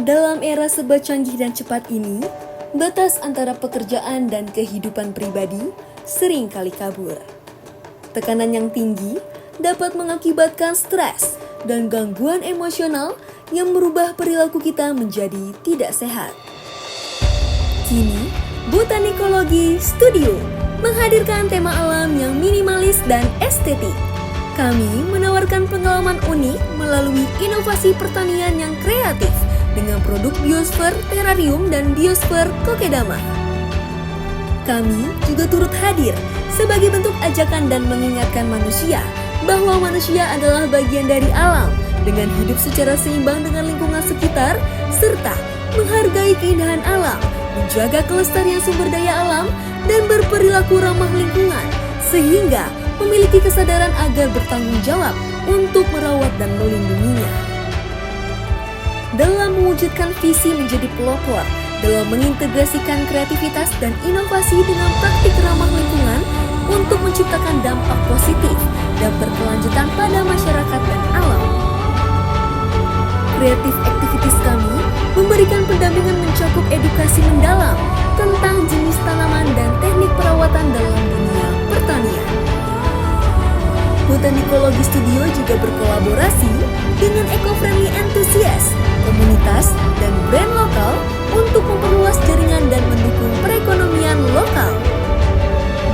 Dalam era serba canggih dan cepat ini, batas antara pekerjaan dan kehidupan pribadi sering kali kabur. Tekanan yang tinggi dapat mengakibatkan stres dan gangguan emosional yang merubah perilaku kita menjadi tidak sehat. Kini, Botanikologi Studio menghadirkan tema alam yang minimalis dan estetik. Kami menawarkan pengalaman unik melalui inovasi pertanian yang kreatif dengan produk biosfer terarium dan biosfer kokedama. Kami juga turut hadir sebagai bentuk ajakan dan mengingatkan manusia bahwa manusia adalah bagian dari alam dengan hidup secara seimbang dengan lingkungan sekitar serta menghargai keindahan alam, menjaga kelestarian sumber daya alam, dan berperilaku ramah lingkungan sehingga memiliki kesadaran agar bertanggung jawab untuk merawat dan melindunginya. Dalam mewujudkan visi menjadi pelopor, dalam mengintegrasikan kreativitas dan inovasi dengan praktik ramah lingkungan untuk menciptakan dampak positif dan berkelanjutan pada masyarakat dan alam. Kreatif aktivitas kami memberikan pendampingan mencakup edukasi mendalam tentang jenis tanaman dan teknik perawatan dalam dunia pertanian. Botanikologi Studio juga berkolaborasi dengan eco-friendly enthusiast, komunitas, dan brand lokal untuk memperluas jaringan dan mendukung perekonomian lokal.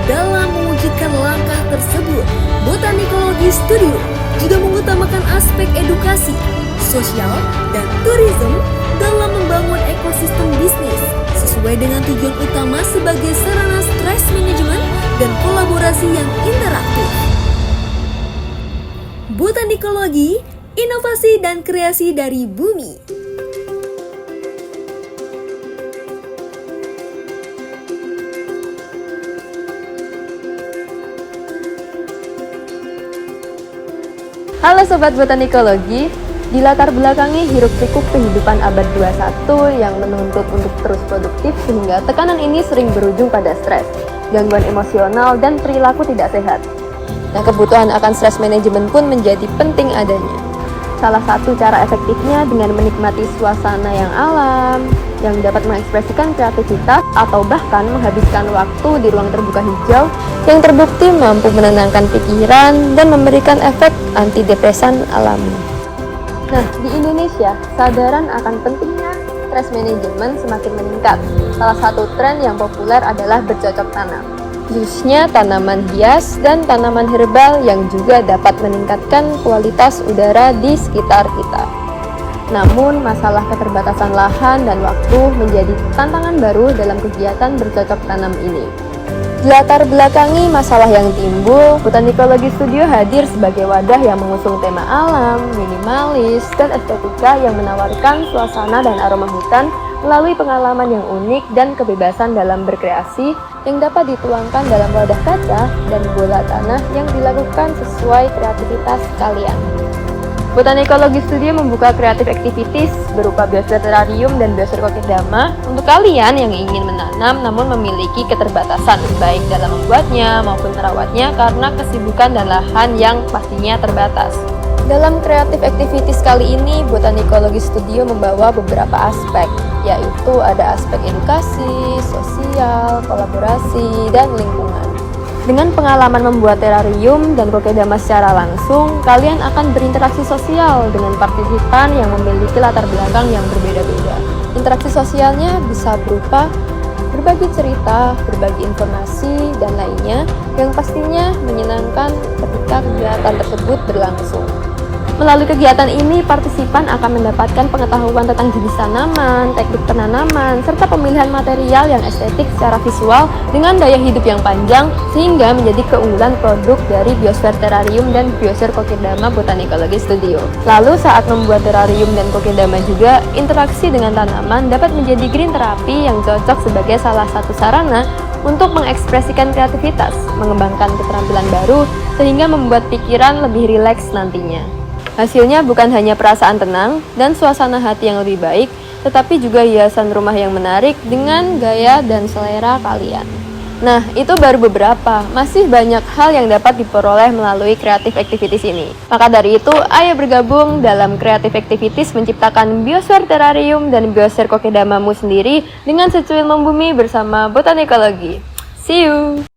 Dalam mewujudkan langkah tersebut, Botanikologi Studio juga mengutamakan aspek edukasi, sosial, dan tourism dalam membangun ekosistem bisnis sesuai dengan tujuan utama sebagai sarana stress management dan kolaborasi yang interaktif. Botanikologi, inovasi dan kreasi dari bumi. Halo Sobat Botanikologi, dilatar belakangi hiruk-pikuk kehidupan abad 21 yang menuntut untuk terus produktif sehingga tekanan ini sering berujung pada stres, gangguan emosional, dan perilaku tidak sehat. Nah, kebutuhan akan stress management pun menjadi penting adanya. Salah satu cara efektifnya dengan menikmati suasana yang alam, yang dapat mengekspresikan kreativitas atau bahkan menghabiskan waktu di ruang terbuka hijau yang terbukti mampu menenangkan pikiran dan memberikan efek antidepresan alami. Nah, di Indonesia, kesadaran akan pentingnya stress management semakin meningkat. Salah satu tren yang populer adalah bercocok tanam, khususnya tanaman hias dan tanaman herbal yang juga dapat meningkatkan kualitas udara di sekitar kita. Namun, masalah keterbatasan lahan dan waktu menjadi tantangan baru dalam kegiatan bercocok tanam ini. Dilatar belakangi masalah yang timbul, Botanikologi Studio hadir sebagai wadah yang mengusung tema alam, minimalis, dan estetika yang menawarkan suasana dan aroma hutan melalui pengalaman yang unik dan kebebasan dalam berkreasi yang dapat dituangkan dalam wadah kaca dan bola tanah yang dilakukan sesuai kreativitas kalian. Botanikologi Studio membuka kreatif activities berupa biosfer terarium dan biosfer kokedama untuk kalian yang ingin menanam namun memiliki keterbatasan baik dalam membuatnya maupun merawatnya karena kesibukan dan lahan yang pastinya terbatas. Dalam kreatif activities kali ini, Botanikologi Studio membawa beberapa aspek, yaitu ada aspek edukasi, sosial, kolaborasi, dan lingkungan. Dengan pengalaman membuat terarium dan kokedama secara langsung, kalian akan berinteraksi sosial dengan partisipan yang memiliki latar belakang yang berbeda-beda. Interaksi sosialnya bisa berupa berbagi cerita, berbagi informasi, dan lainnya yang pastinya menyenangkan ketika kegiatan tersebut berlangsung. Melalui kegiatan ini, partisipan akan mendapatkan pengetahuan tentang jenis tanaman, teknik penanaman, serta pemilihan material yang estetik secara visual dengan daya hidup yang panjang, sehingga menjadi keunggulan produk dari biosfer terarium dan biosfer kokedama Botanikologi Studio. Lalu saat membuat terarium dan kokedama juga, interaksi dengan tanaman dapat menjadi green therapy yang cocok sebagai salah satu sarana untuk mengekspresikan kreativitas, mengembangkan keterampilan baru, sehingga membuat pikiran lebih rileks nantinya. Hasilnya bukan hanya perasaan tenang dan suasana hati yang lebih baik, tetapi juga hiasan rumah yang menarik dengan gaya dan selera kalian. Nah, itu baru beberapa. Masih banyak hal yang dapat diperoleh melalui Creative Activities ini. Maka dari itu, ayo bergabung dalam Creative Activities menciptakan biosfer terrarium dan biosfer kokedamamu sendiri dengan secuil membumi bersama Botanicology. See you!